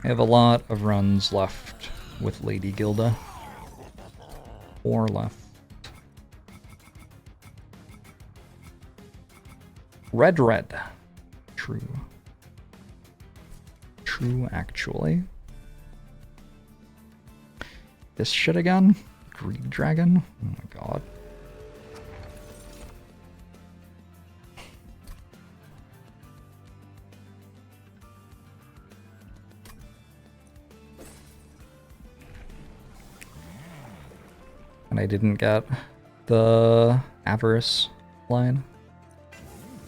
I have a lot of runs left with Lady Gilda. 4 left. Red. True. True, actually. This shit again? Greed Dragon? Oh my god. And I didn't get the Avarice line.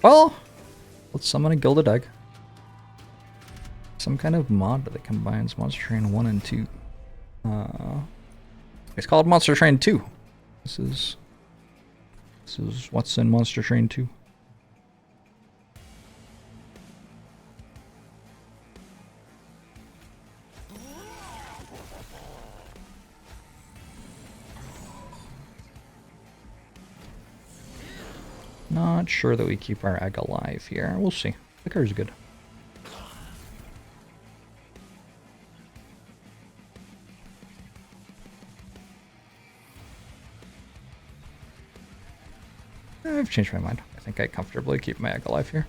Well, let's summon a Gilded Egg. Some kind of mod that combines Monster Train 1 and 2. It's called Monster Train 2. This is what's in Monster Train 2. Not sure that we keep our egg alive here. We'll see. The card's good. I've changed my mind. I think I comfortably keep my egg alive here.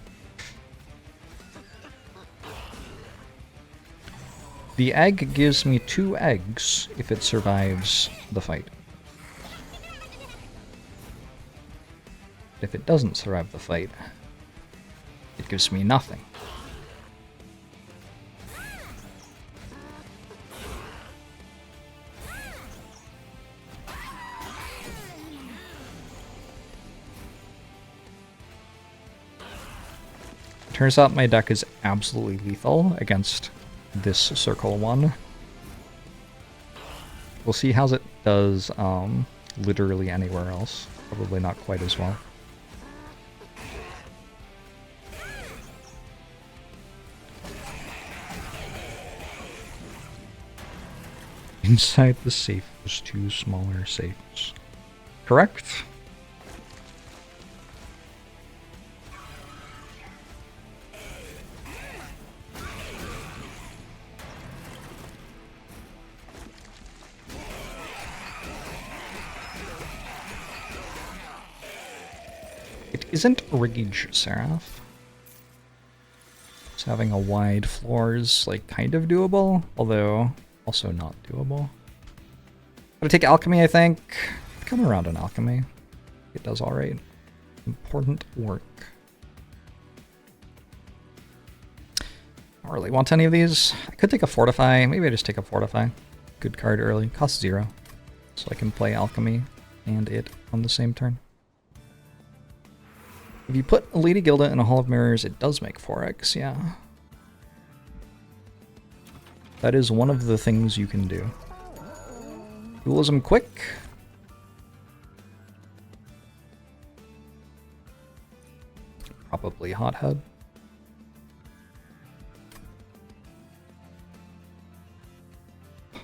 The egg gives me 2 eggs if it survives the fight. If it doesn't survive the fight, it gives me nothing. Turns out my deck is absolutely lethal against this circle one. We'll see how it does literally anywhere else. Probably not quite as well. Inside the safe was 2 smaller safes. Correct? It isn't Rage Seraph. So having a wide floor is like kind of doable, although also not doable. Gotta take Alchemy, I think. Come around on Alchemy. It does alright. Important work. Don't really want any of these. I could take a Fortify. Maybe I just take a Fortify. Good card early. Costs 0. So I can play Alchemy and it on the same turn. If you put a Lady Gilda in a Hall of Mirrors, it does make 4x, yeah. That is one of the things you can do. Dualism quick. Probably Hothead.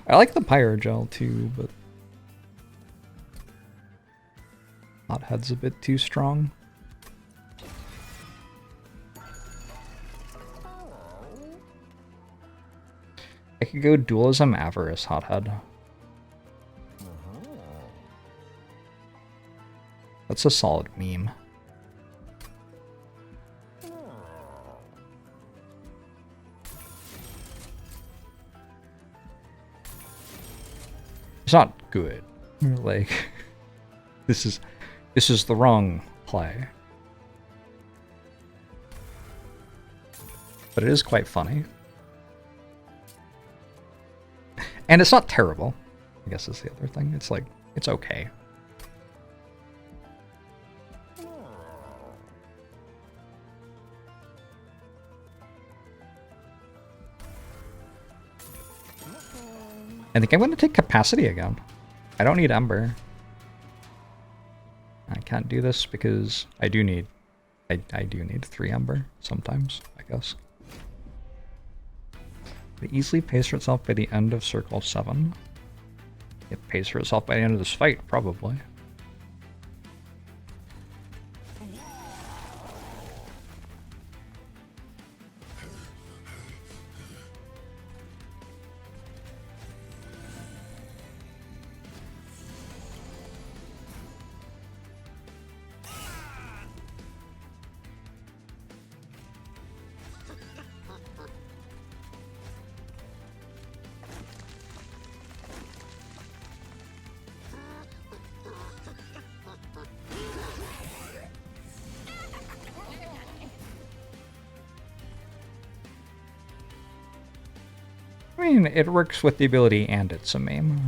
I like the Pyrogel too, but Hothead's a bit too strong. I could go Dualism, Avarice, Hothead. That's a solid meme. It's not good. Like, this is the wrong play. But it is quite funny. And it's not terrible, I guess is the other thing. It's like, it's okay. I think I'm going to take Capacity again. I don't need Ember. I can't do this because I do need 3 Ember sometimes, I guess. It easily pays for itself by the end of Circle 7. It pays for itself by the end of this fight, probably. I mean, it works with the ability and it's a meme.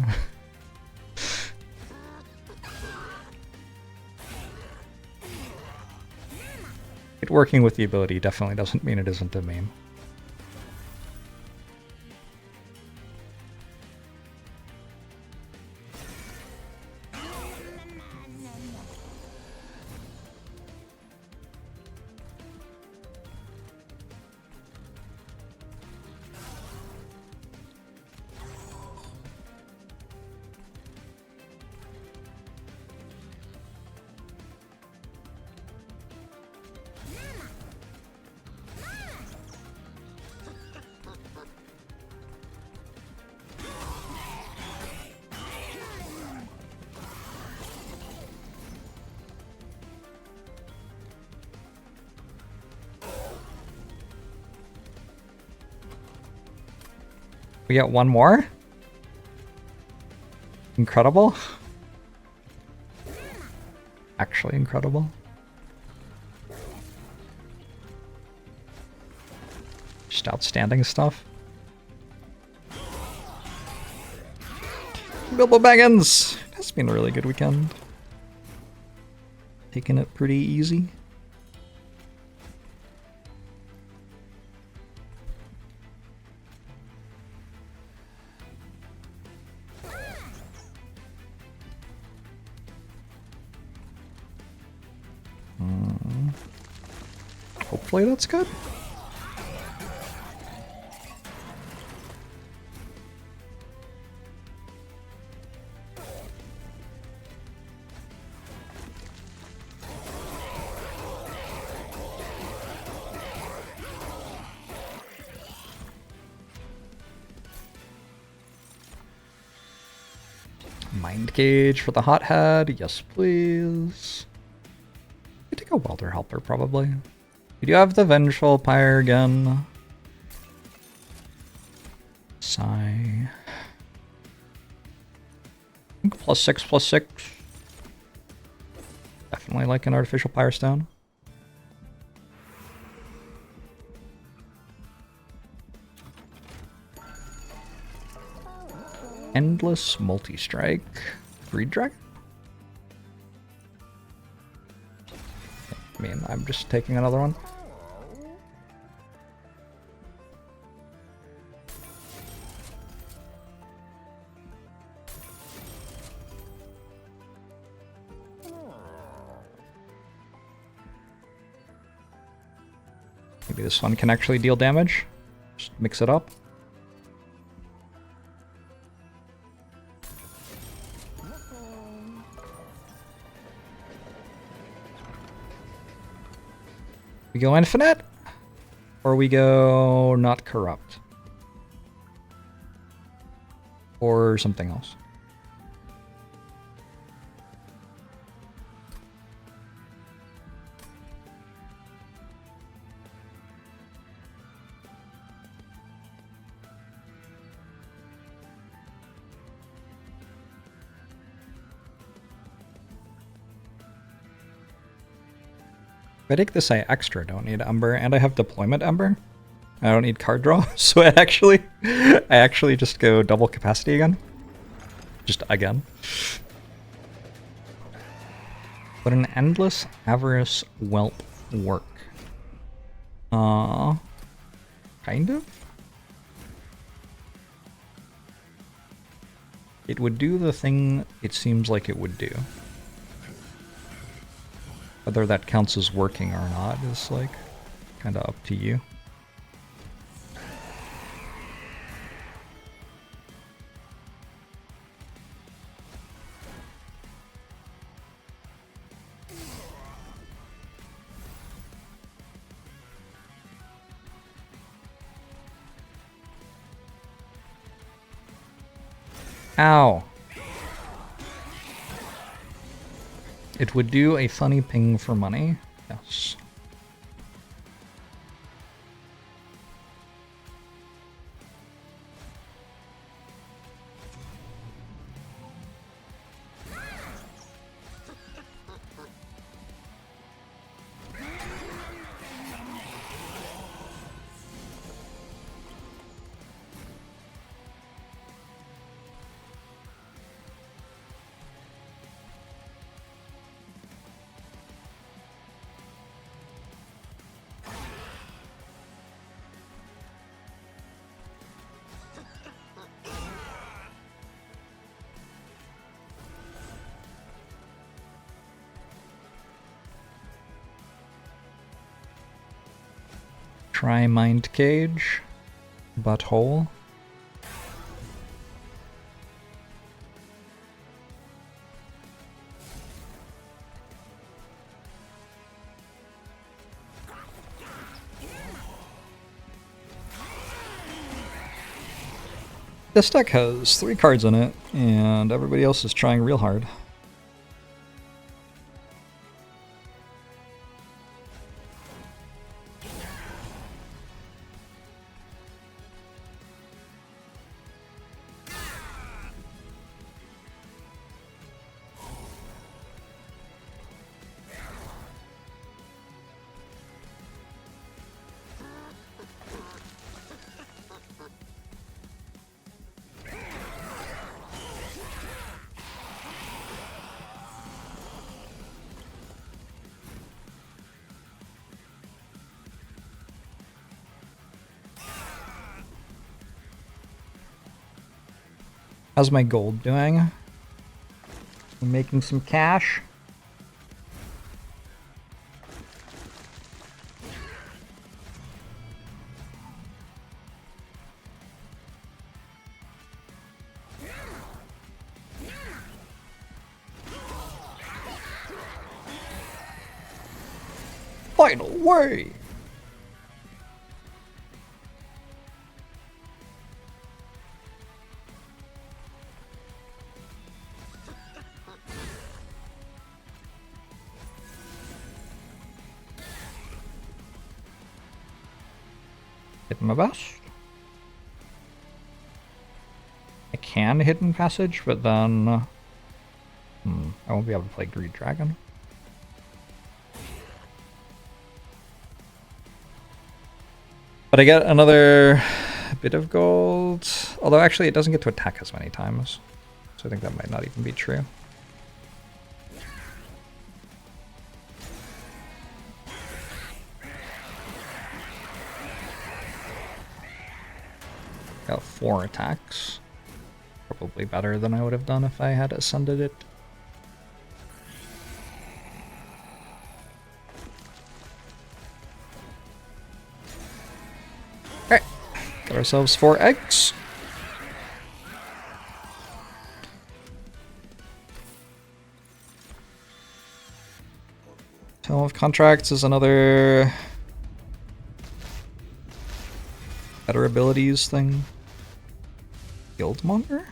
It working with the ability definitely doesn't mean it isn't a meme. We get one more? Incredible. Actually incredible. Just outstanding stuff. Bilbo Baggins! It has been a really good weekend. Taking it pretty easy. Hopefully that's good. Mind Cage for the hothead. Yes, please. I take a Welder Helper, probably. We do have the Vengeful Pyre again. Sigh. I think +6/+6. Definitely like an Artificial Pyre Stone. Endless Multi-Strike. Greed Dragon? I mean, I'm just taking another one. Maybe this one can actually deal damage. Just mix it up. We go infinite, or we go not corrupt, or something else. If I take this, I extra don't need Ember, and I have Deployment Ember. I don't need card draw, so I actually just go double capacity again. Just again. Would an Endless Avarice Whelp work? Kind of? It would do the thing it seems like it would do. Whether that counts as working or not is, like, kind of up to you. Ow. It would do a funny ping for money. Yes. Try Mind Cage. Butthole. This deck has 3 cards in it, and everybody else is trying real hard. How's my gold doing? I'm making some cash. Final way! Hit my best. I can Hidden Passage, but then I won't be able to play Greed Dragon. But I get another bit of gold. Although actually it doesn't get to attack as many times. So I think that might not even be true. Got 4 attacks. Probably better than I would have done if I had ascended it. Alright, got ourselves 4 eggs. Tome of Contracts is another better abilities thing. Guildmonger?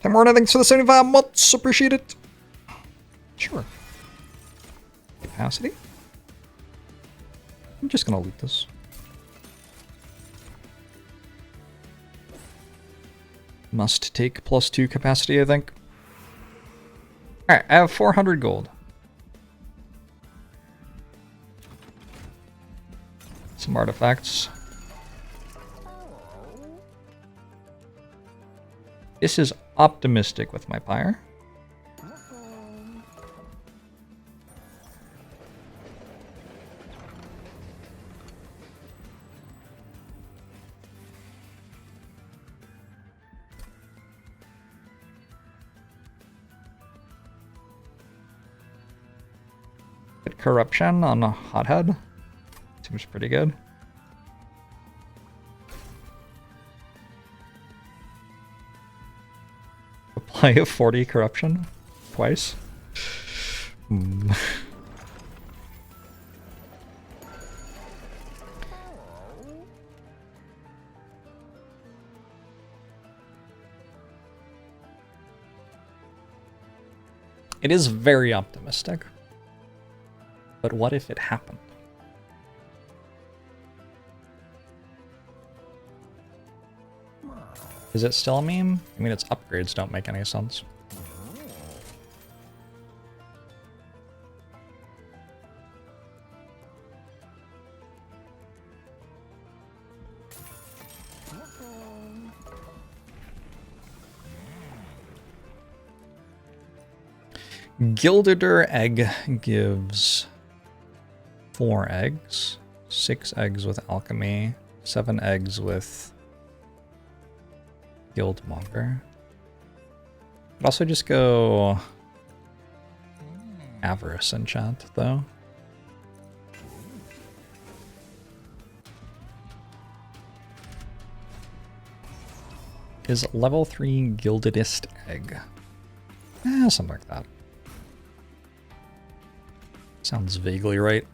Time more, thanks for the 75 months. Appreciate it. Sure. Capacity? I'm just gonna loot this. Must take +2 capacity, I think. Alright, I have 400 gold. Some artifacts. This is optimistic with my Pyre. Get corruption on a hothead. Seems pretty good. Apply a 40 corruption twice. It is very optimistic. But what if it happened? Is it still a meme? I mean, its upgrades don't make any sense. Gilded Egg gives 4 eggs, 6 eggs with alchemy, 7 eggs with Guildmonger. I'd also just go Avarice enchant, though. is level 3 Gilded Egg. Something like that. Sounds vaguely right.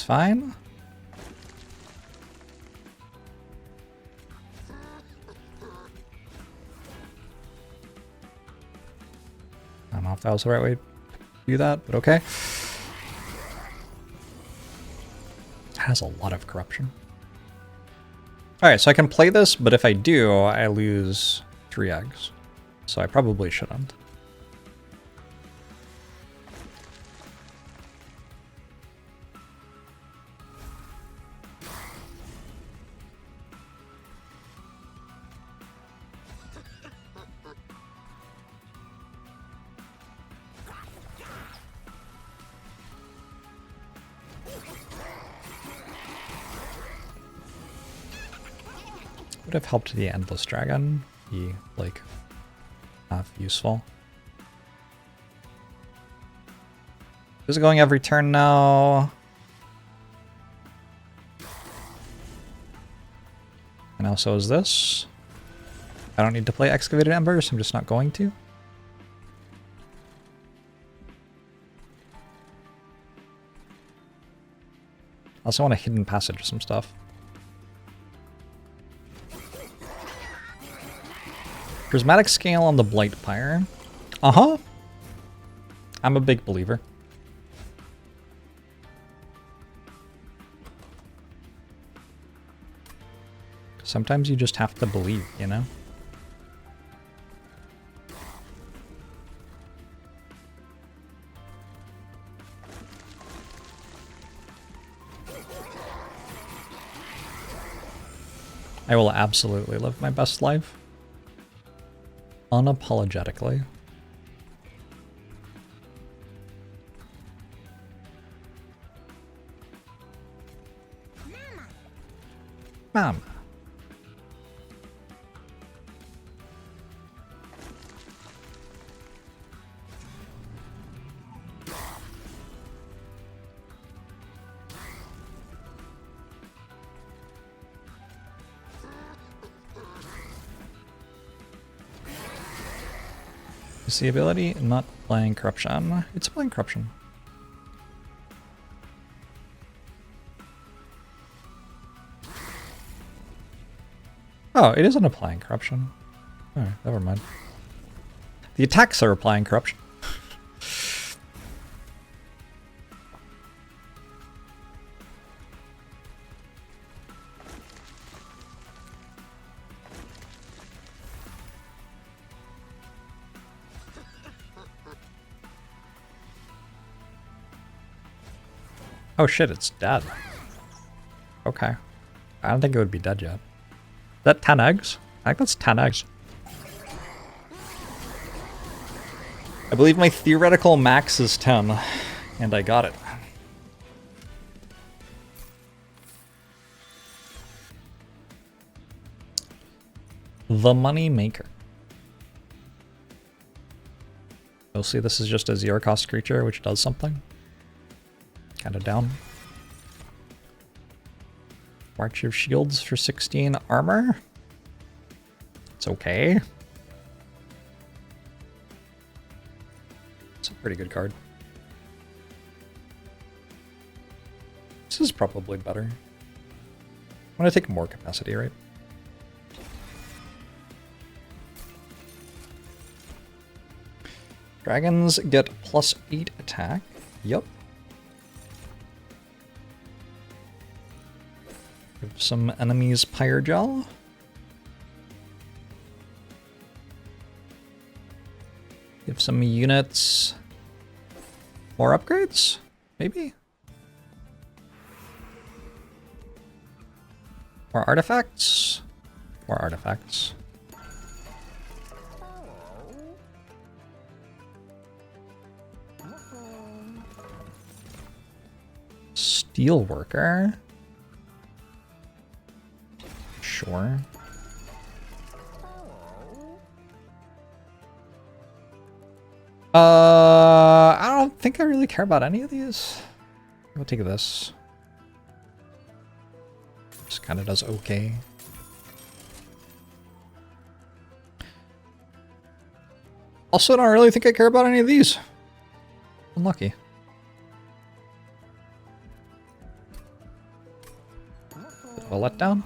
Fine. I don't know if that was the right way to do that, but okay. It has a lot of corruption. Alright, so I can play this, but if I do, I lose 3 eggs. So I probably shouldn't. Would have helped the Endless Dragon be, like, half useful. Is it going every turn now? And now so is this. I don't need to play Excavated Embers, I'm just not going to. I also want a hidden passage of some stuff. Prismatic Scale on the Blight Pyre. Uh-huh. I'm a big believer. Sometimes you just have to believe, you know? I will absolutely live my best life. Unapologetically. Mama. Is the ability not playing corruption? It's playing corruption. Oh, it isn't applying corruption. Alright, never mind. The attacks are applying corruption. Oh shit, it's dead. Okay. I don't think it would be dead yet. Is that 10 eggs? I think that's 10 eggs. I believe my theoretical max is 10, and I got it. The Money Maker. Mostly this is just a 0 cost creature which does something. Kinda down. March of Shields for 16 armor. It's okay. It's a pretty good card. This is probably better. I'm gonna take more capacity, right? Dragons get +8 attack. Yup. Give some enemies Pyre Gel. Give some units more upgrades, maybe? More artifacts? More artifacts. Steelworker. Sure. I don't think I really care about any of these. I'll take this. Just kind of does okay. Also, don't really think I care about any of these. Unlucky. A letdown?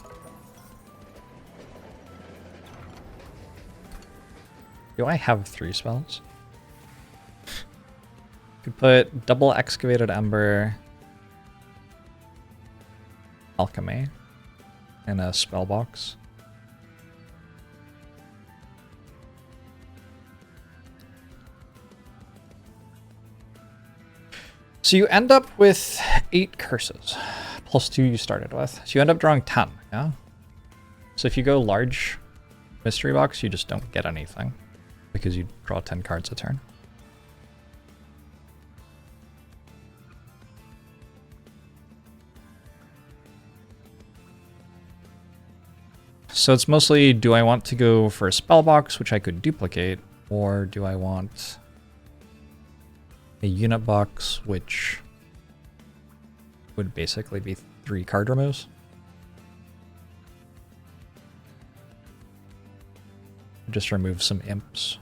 Do I have 3 spells? Could put double excavated ember, alchemy, in a spell box. So you end up with 8 curses, plus 2 you started with. So you end up drawing 10, yeah? So if you go large mystery box, you just don't get anything, because you draw 10 cards a turn. So it's mostly, do I want to go for a spell box, which I could duplicate, or do I want a unit box, which would basically be 3 card removes? Just remove some imps.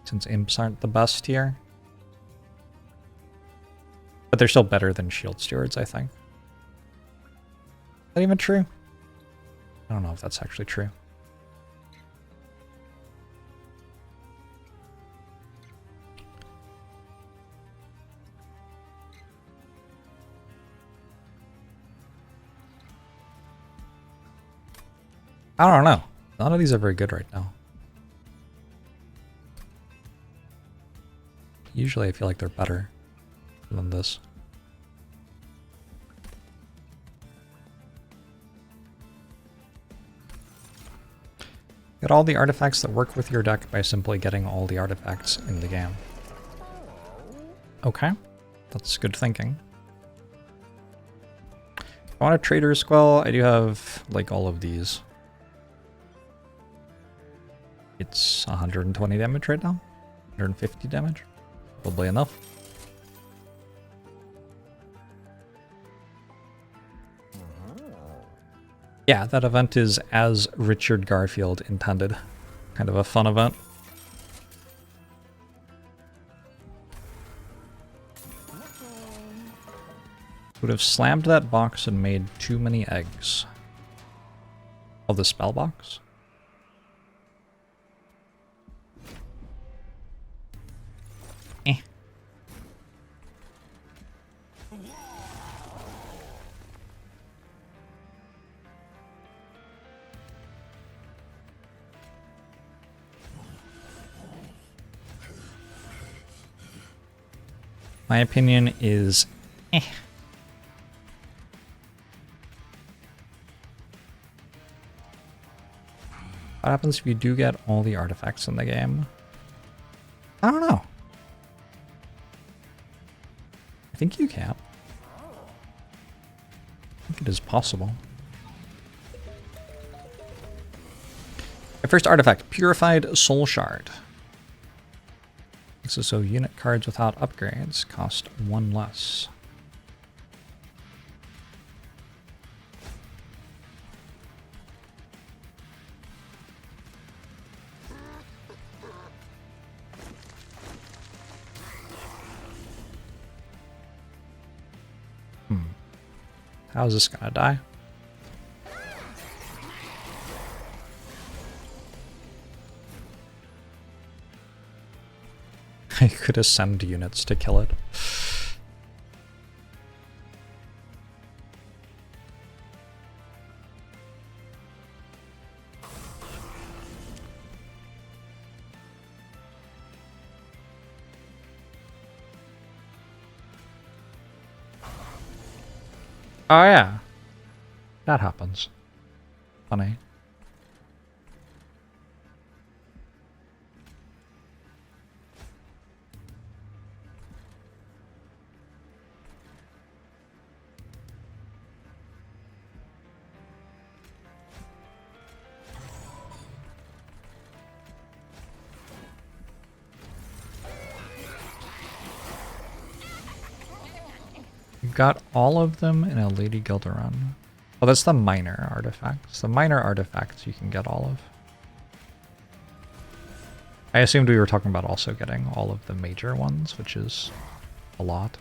Since imps aren't the best here. But they're still better than shield stewards, I think. Is that even true? I don't know if that's actually true. I don't know. None of these are very good right now. Usually I feel like they're better than this. Get all the artifacts that work with your deck by simply getting all the artifacts in the game. Okay, that's good thinking. I want a Trader's Quell. I do have like all of these. It's 120 damage right now. 150 damage. Probably enough. Yeah, that event is as Richard Garfield intended. Kind of a fun event. Would have slammed that box and made too many eggs. Oh, the spell box? Eh. My opinion is eh. What happens if you do get all the artifacts in the game? I don't know. I think you can. I think it is possible. My first artifact, Purified Soul Shard. So unit cards without upgrades cost 1 less. How is this gonna die? I could ascend units to kill it. Oh yeah. That happens. Funny. You got all of them in a Lady Gilda run. Oh, that's the minor artifacts. The minor artifacts you can get all of. I assumed we were talking about also getting all of the major ones, which is a lot.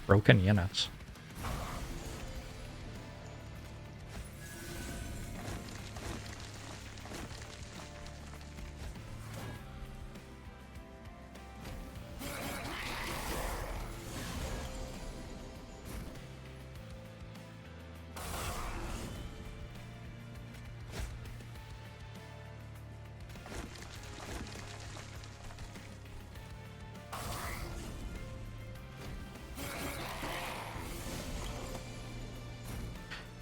Broken units.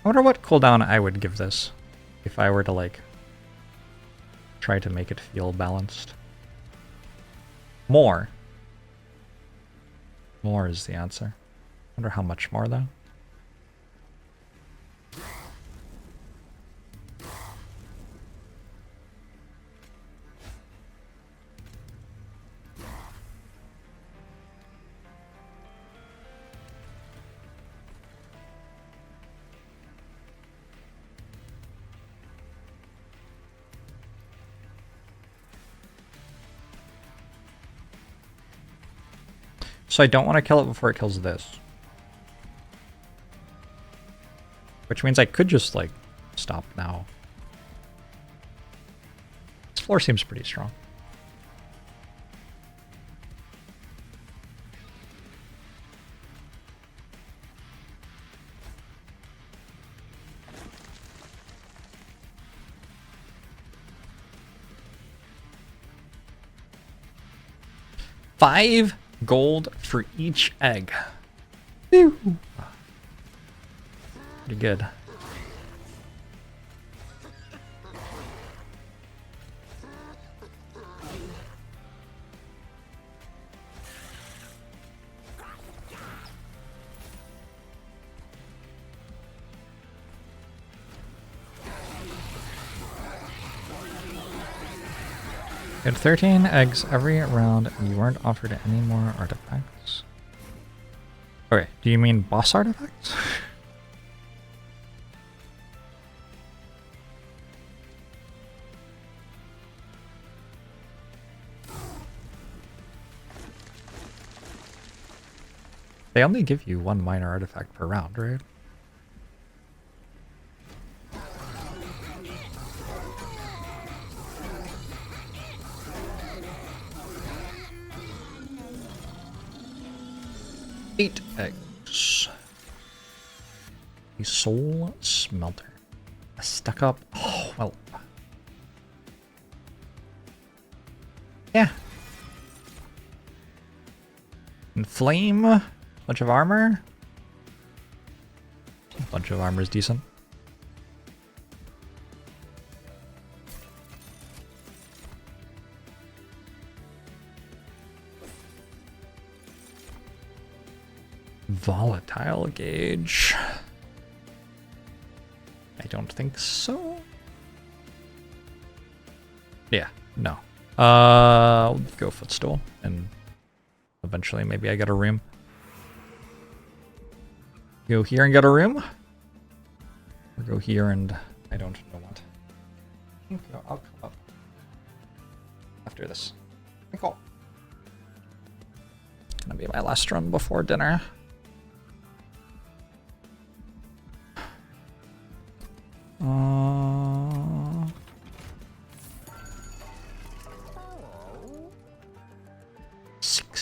I wonder what cooldown I would give this if I were to, like, try to make it feel balanced. More. More is the answer. I wonder how much more, though. So I don't want to kill it before it kills this. Which means I could just, like, stop now. This floor seems pretty strong. $5 gold for each egg. Whew. Pretty good. You had 13 eggs every round and you weren't offered any more artifacts. Okay, do you mean boss artifacts? They only give you one minor artifact per round, right? Eight eggs. A soul smelter. A stuck up. Oh, well. Yeah. And flame. Bunch of armor. A bunch of armor is decent. Volatile gauge. I don't think so. Yeah, no. I'll go footstool and eventually maybe I get a room. Go here and get a room? Or go here and I don't know what. I think I'll come up after this. Cool. Gonna be my last run before dinner.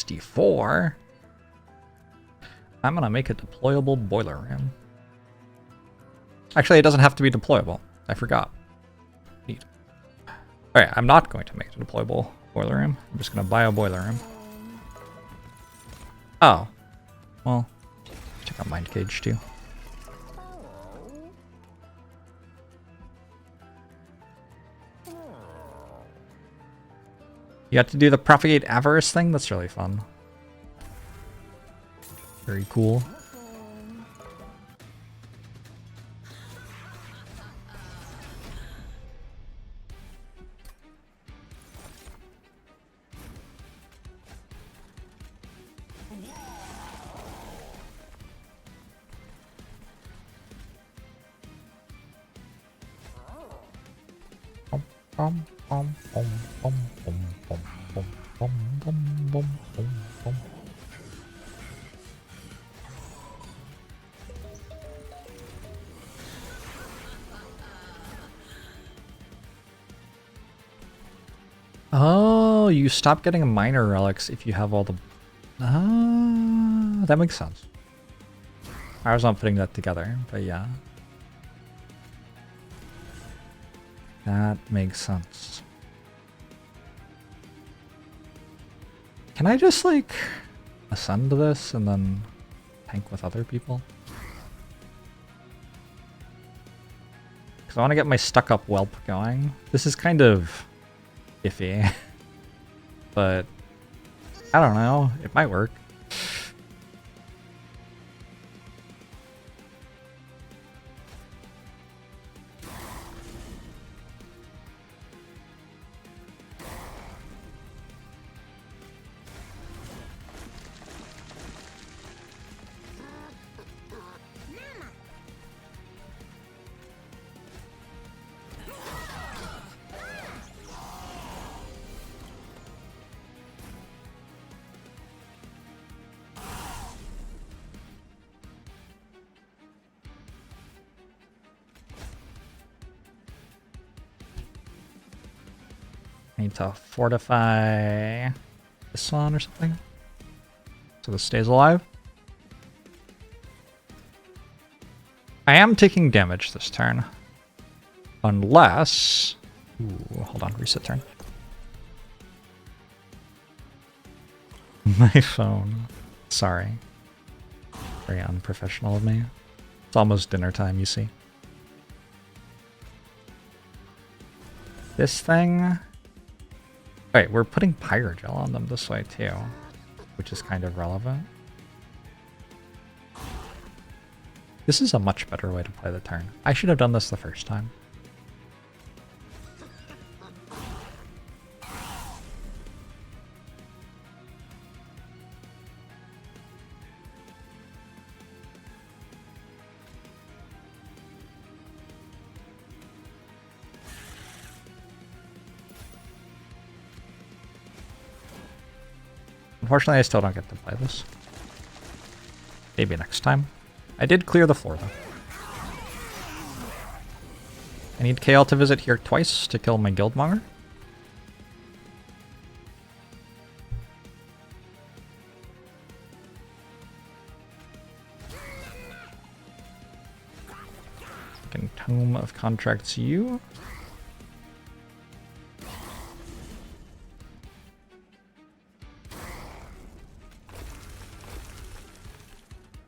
64. I'm gonna make a deployable boiler room. Actually, it doesn't have to be deployable. I forgot. Neat. Alright, I'm not going to make a deployable boiler room. I'm just gonna buy a boiler room. Oh. Well, check out Mind Cage too. You have to do the Propagate Avarice thing? That's really fun. Very cool. Oh, you stop getting minor relics if you have all the... Ah, that makes sense. I was not putting that together, but yeah. That makes sense. Can I just, like, ascend this and then tank with other people? Because I want to get my stuck-up whelp going. This is kind of iffy. But I don't know. It might work. I need to fortify this one or something so this stays alive. I am taking damage this turn. Unless... Ooh, hold on, reset turn. My phone. Sorry. Very unprofessional of me. It's almost dinner time, you see. This thing... Wait, we're putting Pyrogel on them this way too, which is kind of relevant. This is a much better way to play the turn. I should have done this the first time. Unfortunately, I still don't get to play this. Maybe next time. I did clear the floor, though. I need KL to visit here twice to kill my Guildmonger. Second Tome of Contracts you.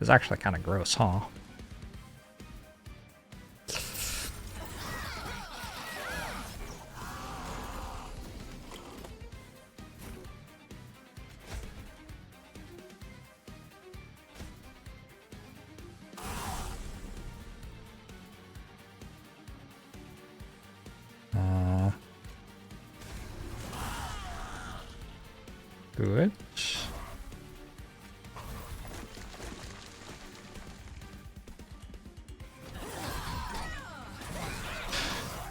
It's actually kind of gross, huh? Good.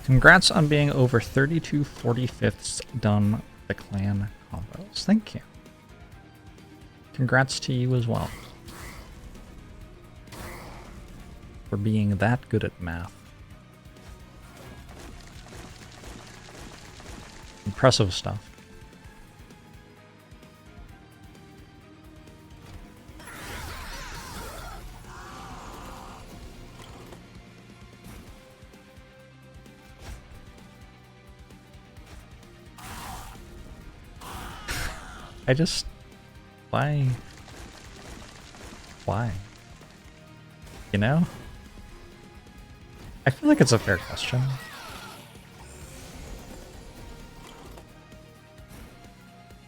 Congrats on being over 32 45ths done with the clan combos. Thank you. Congrats to you as well. For being that good at math. Impressive stuff. I just... Why? Why? You know? I feel like it's a fair question.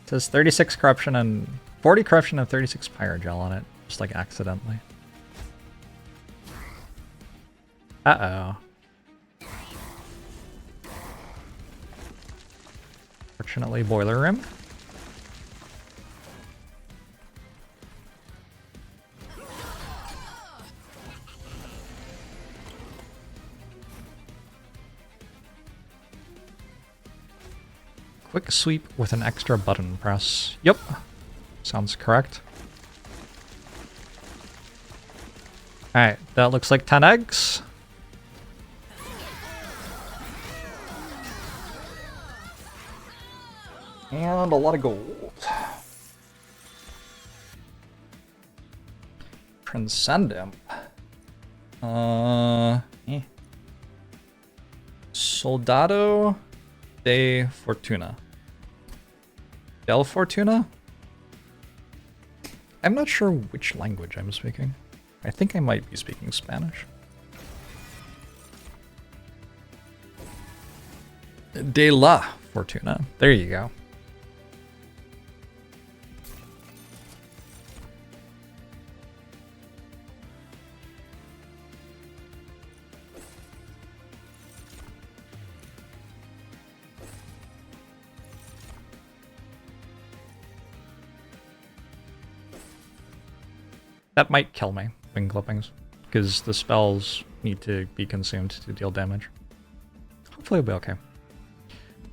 It says 36 corruption and 40 corruption and 36 pyrogel on it, just like accidentally. Uh-oh. Fortunately, boiler room. Quick sweep with an extra button press. Yep. Sounds correct. Alright, that looks like 10 eggs. And a lot of gold. Transcendent. Soldado de Fortuna. Del Fortuna? I'm not sure which language I'm speaking. I think I might be speaking Spanish. De la Fortuna. There you go. That might kill me, wing clippings, because the spells need to be consumed to deal damage. Hopefully it'll be okay.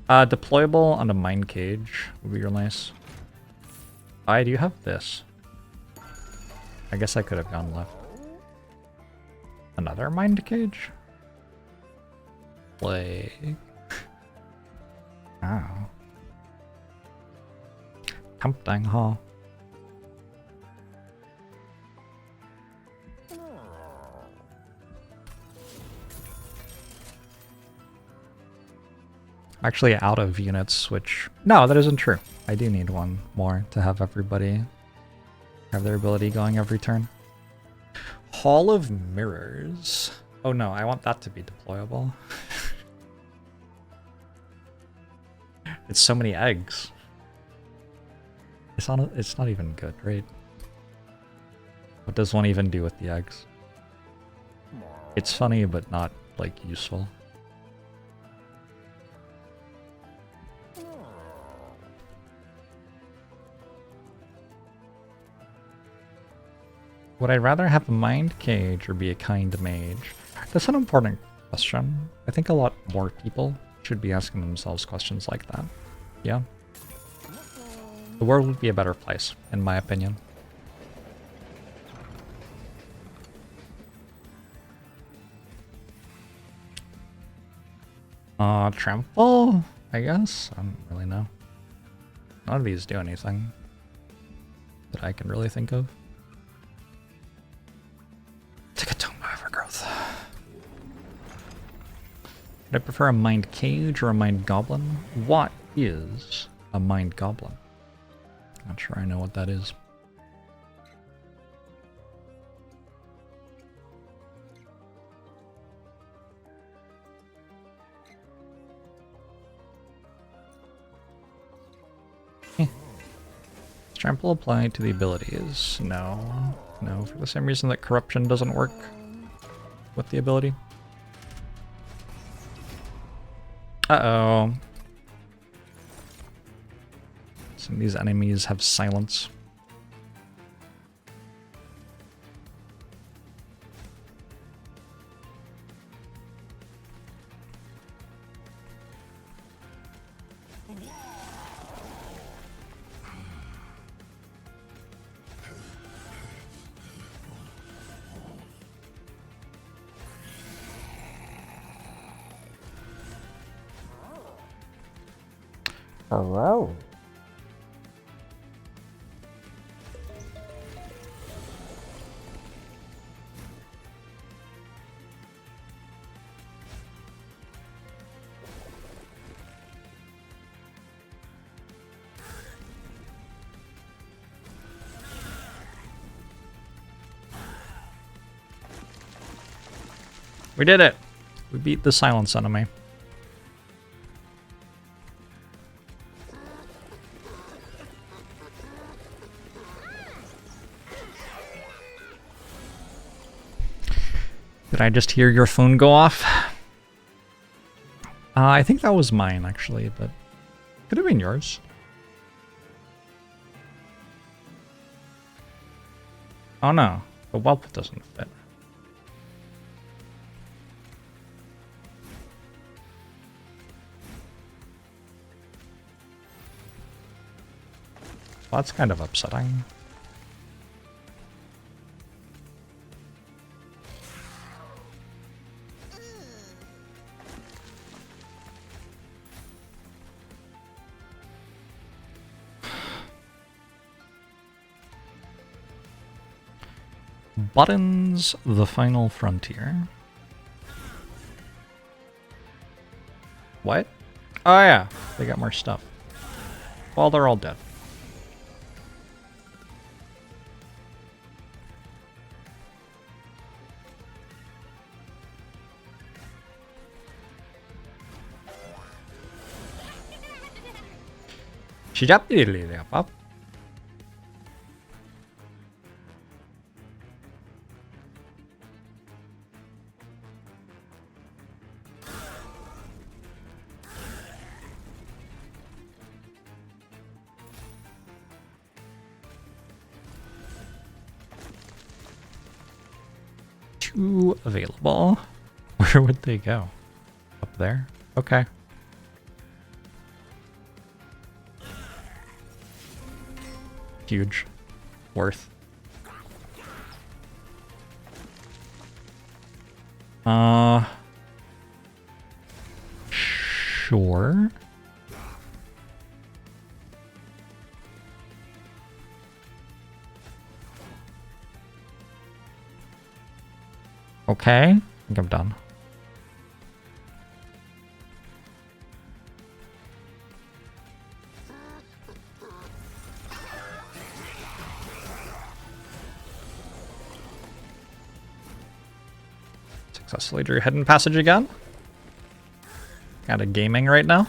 Deployable on a mind cage would be real nice. I do have this. I guess I could have gone left. Another mind cage? Plague. Oh. Tempting, huh? Actually out of units, which... No, that isn't true. I do need one more to have everybody have their ability going every turn. Hall of Mirrors. Oh no, I want that to be deployable. It's so many eggs. It's not even good, right? What does one even do with the eggs? It's funny, but not, like, useful. Would I rather have a mind cage or be a kind mage? That's an important question. I think a lot more people should be asking themselves questions like that. Yeah. The world would be a better place, in my opinion. Trample? I guess? I don't really know. None of these do anything that I can really think of. Overgrowth. Would I prefer a mind cage or a mind goblin? What is a mind goblin? Not sure I know what that is. Is trample applied to the abilities? No. No, for the same reason that corruption doesn't work with the ability. Uh-oh. Some of these enemies have silence. Hello. We did it! We beat the silence enemy. Did I just hear your phone go off? I think that was mine, actually, but could have been yours. Oh no, the whelp doesn't fit. Well, that's kind of upsetting. Buttons, the final frontier. What? Oh yeah, they got more stuff. Well, they're all dead. Up. Two available. Where would they go? Up there? Okay. Huge. Worth. Sure. Okay, I think I'm done. Successfully drew hidden passage again. Kind of gaming right now.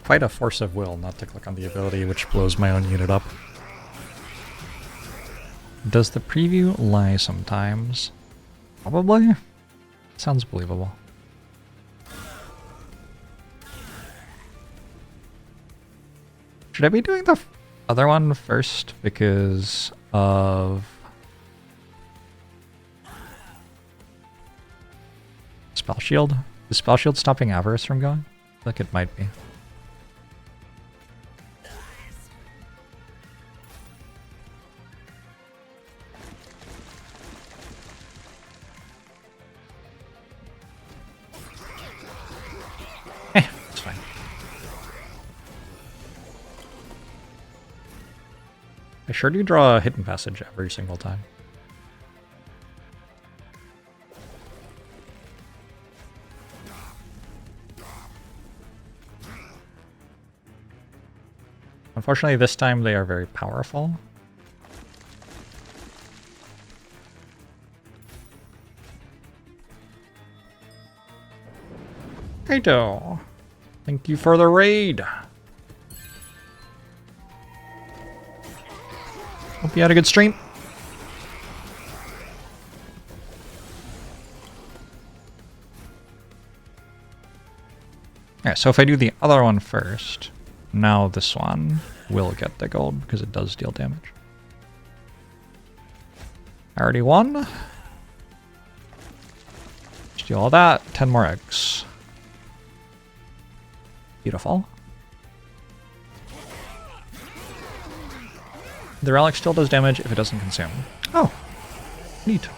Quite a force of will not to click on the ability, which blows my own unit up. Does the preview lie sometimes? Probably. Sounds believable. Should I be doing the other one first because of Spell Shield? Is Spell Shield stopping Avarice from going? I feel like it might be. It's fine. I sure do draw a hidden passage every single time. Unfortunately, this time they are very powerful. Kaito, thank you for the raid. Hope you had a good stream. Alright, so if I do the other one first, now this one will get the gold because it does deal damage. I already won. Steal all that, 10 more eggs. Beautiful. The relic still does damage if it doesn't consume. Oh, neat.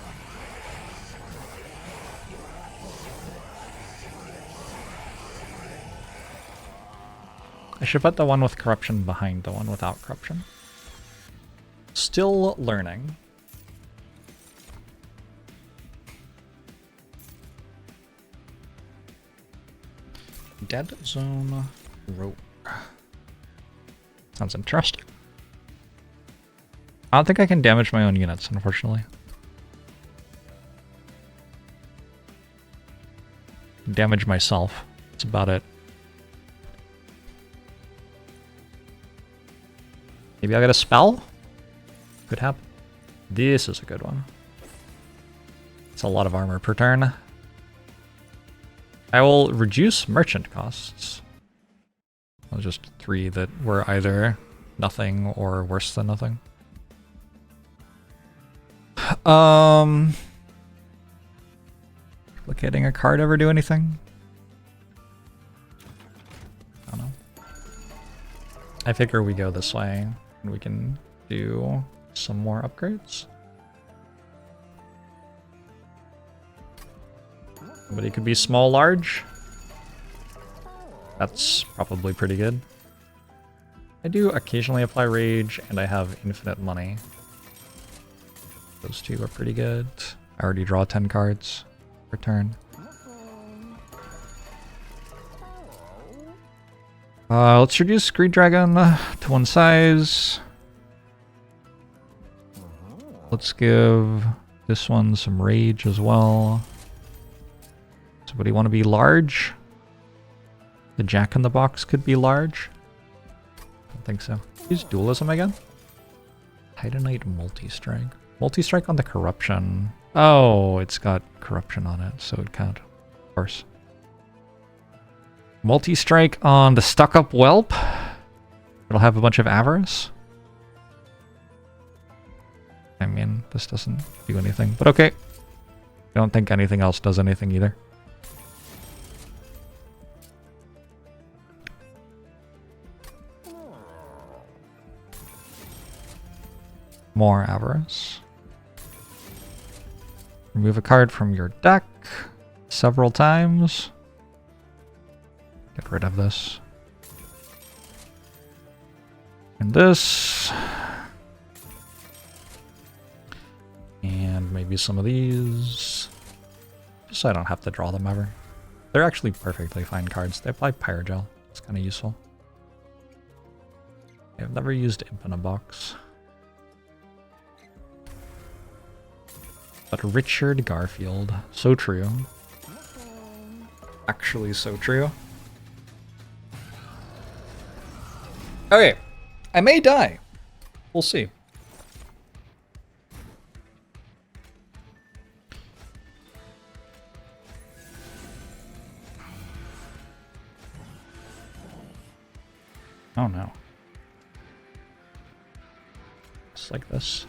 I should put the one with corruption behind the one without corruption. Still learning. Dead zone rope. Sounds interesting. I don't think I can damage my own units, unfortunately. Damage myself. That's about it. Maybe I'll get a spell? Could happen. This is a good one. It's a lot of armor per turn. I will reduce merchant costs. Well, just 3 that were either nothing or worse than nothing. Duplicating a card ever do anything? I don't know. I figure we go this way and we can do some more upgrades. But it could be small, large. That's probably pretty good. I do occasionally apply rage, and I have infinite money. Those 2 are pretty good. I already draw 10 cards per turn. Let's reduce Greed Dragon to 1 size. Let's give this one some rage as well. Somebody want to be large? The Jack in the Box could be large. I don't think so. Use dualism again. Titanite multi-strike. Multi-strike on the corruption. Oh, it's got corruption on it, so it can't. Of course. Multi-strike on the stuck-up whelp. It'll have a bunch of avarice. I mean, this doesn't do anything, but okay. I don't think anything else does anything either. More avarice. Remove a card from your deck several times. Get rid of this. And this. And maybe some of these. Just so I don't have to draw them ever. They're actually perfectly fine cards. They apply Pyrogel. It's kind of useful. I've never used Imp in a box. But Richard Garfield. So true. Actually so true. Okay. I may die. We'll see. Oh no. Just like this.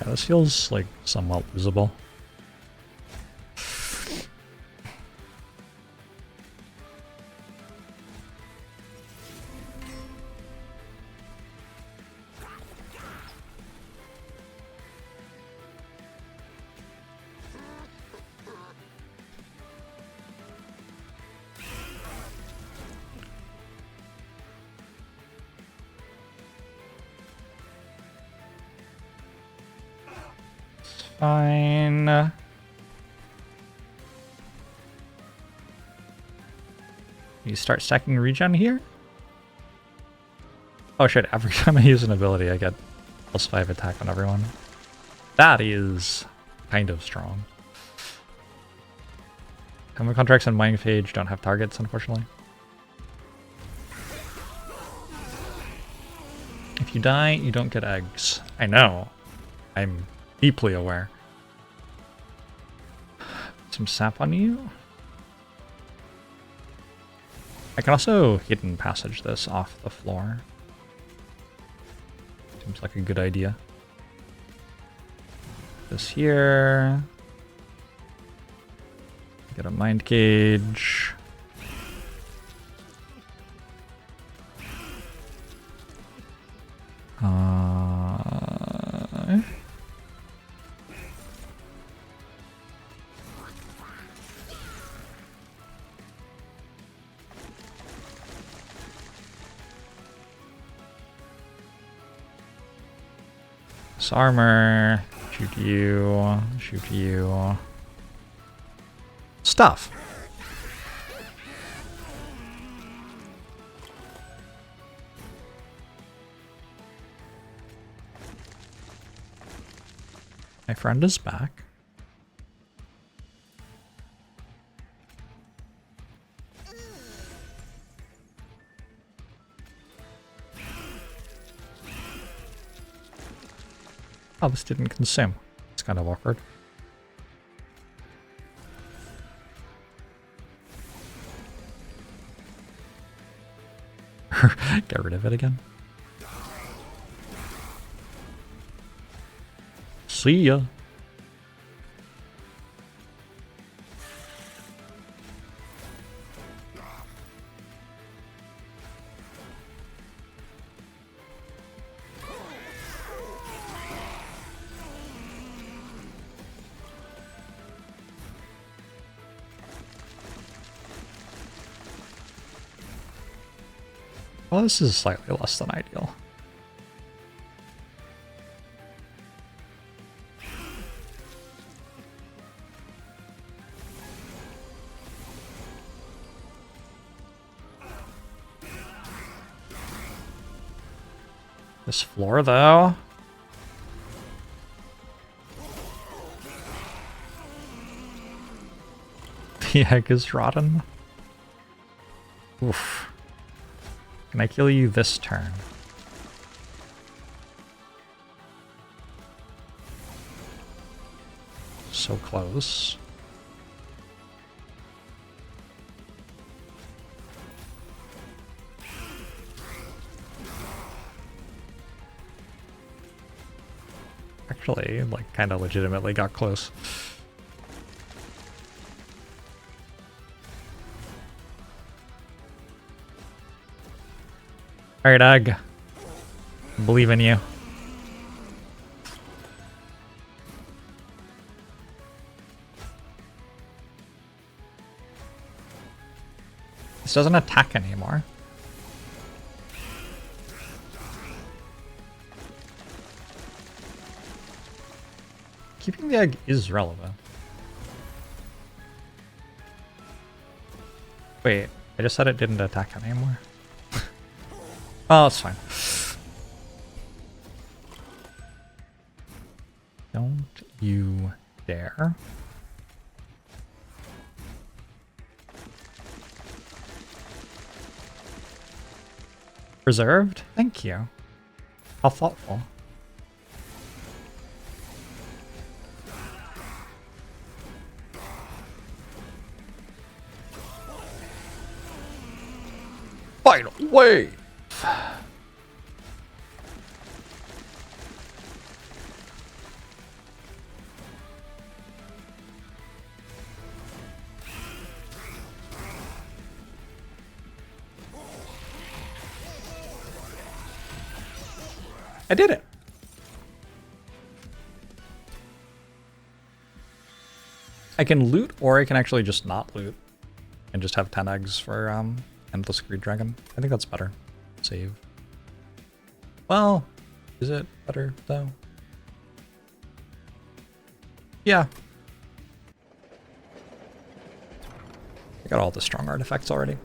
Yeah, this feels like somewhat losable. Fine. You start stacking regen here? Oh shit, every time I use an ability I get +5 attack on everyone. That is kind of strong. Common contracts and Mind Phage don't have targets, unfortunately. If you die, you don't get eggs. I know. I'm deeply aware. Some sap on you. I can also hidden passage this off the floor. Seems like a good idea. This here. Get a mind cage. Armor, Shoot you. Shoot you. Stuff. My friend is back. Oh, this didn't consume. It's kind of awkward. Get rid of it again. See ya. Well, this is slightly less than ideal. This floor, though. The egg is rotten. Oof. Can I kill you this turn? So close. Actually, like, kind of legitimately got close. Alright, Egg. I believe in you. This doesn't attack anymore. Keeping the egg is relevant. Wait, I just said it didn't attack anymore. Oh, it's fine. Don't you dare. Preserved? Thank you. How thoughtful. Final wave! I did it. I can loot, or I can actually just not loot and just have 10 eggs for Endless Greed Dragon. I think that's better. Save. Well, is it better though? Yeah. I got all the strong artifacts already.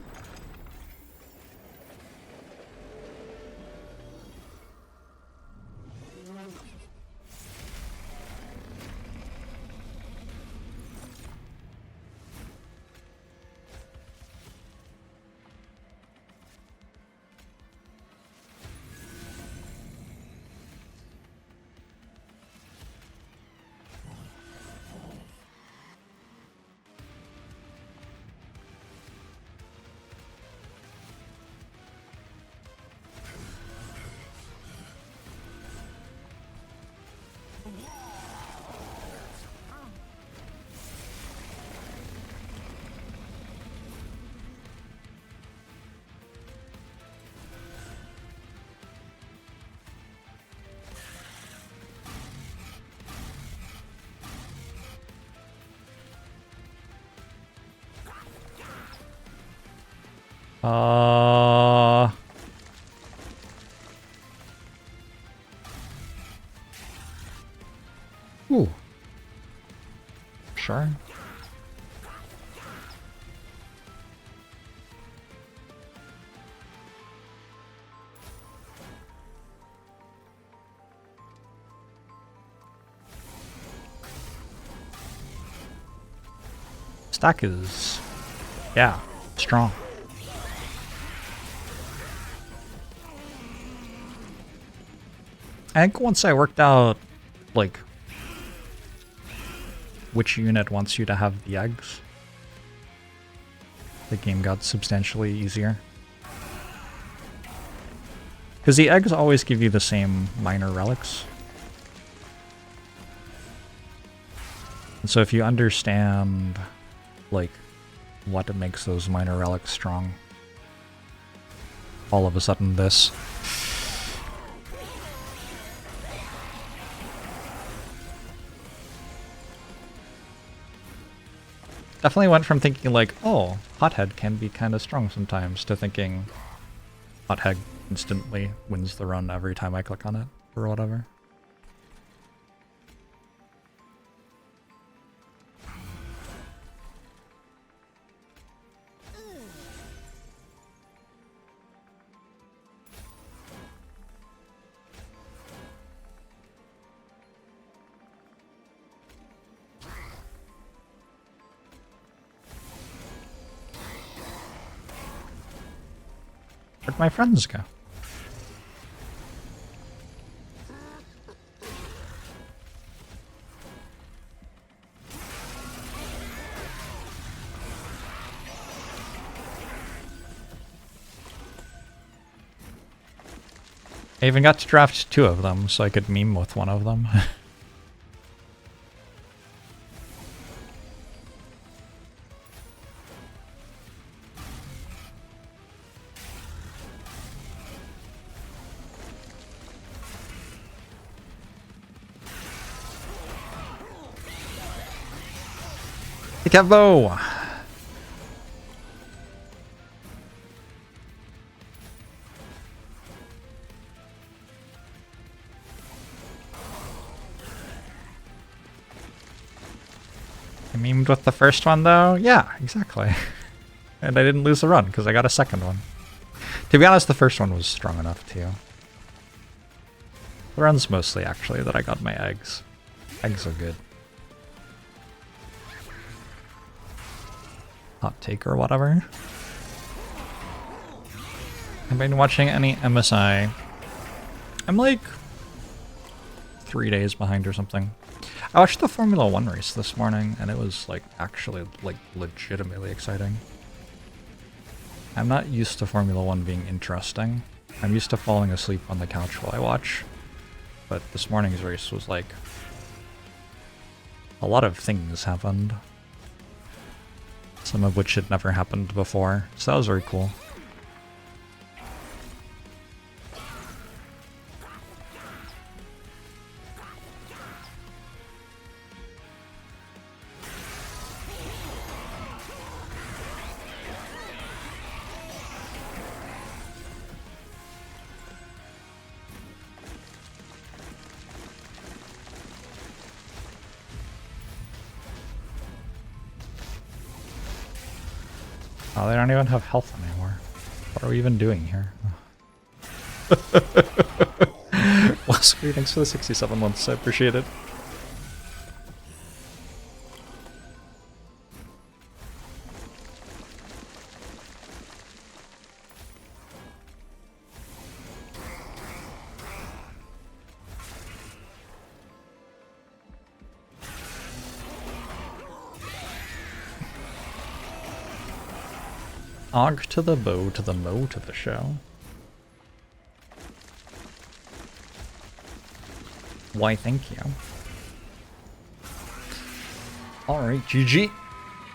Ooh. Sure. Stack is, yeah, strong. I think once I worked out, like, which unit wants you to have the eggs, the game got substantially easier. Because the eggs always give you the same minor relics. And so if you understand, like, what makes those minor relics strong, all of a sudden this. Definitely went from thinking like, oh, Hothead can be kind of strong sometimes, to thinking Hothead instantly wins the run every time I click on it, or whatever. Where'd my friends go? I even got to draft 2 of them, so I could meme with one of them. Cabo! I memed with the first one though? Yeah, exactly. And I didn't lose the run because I got a second one. To be honest, the first one was strong enough too. The run's mostly actually that I got my eggs. Eggs are good. Hot take or whatever. I've been watching any MSI. I'm like 3 days behind or something. I watched the Formula 1 race this morning and it was like actually like legitimately exciting. I'm not used to Formula 1 being interesting. I'm used to falling asleep on the couch while I watch. But this morning's race was like a lot of things happened. Some of which had never happened before, so that was very cool. Oh, they don't even have health anymore. What are we even doing here? Well, sweet, thanks for the 67 months, I appreciate it. Og to the bow, to the mo, to the show. Why, thank you. Alright, GG.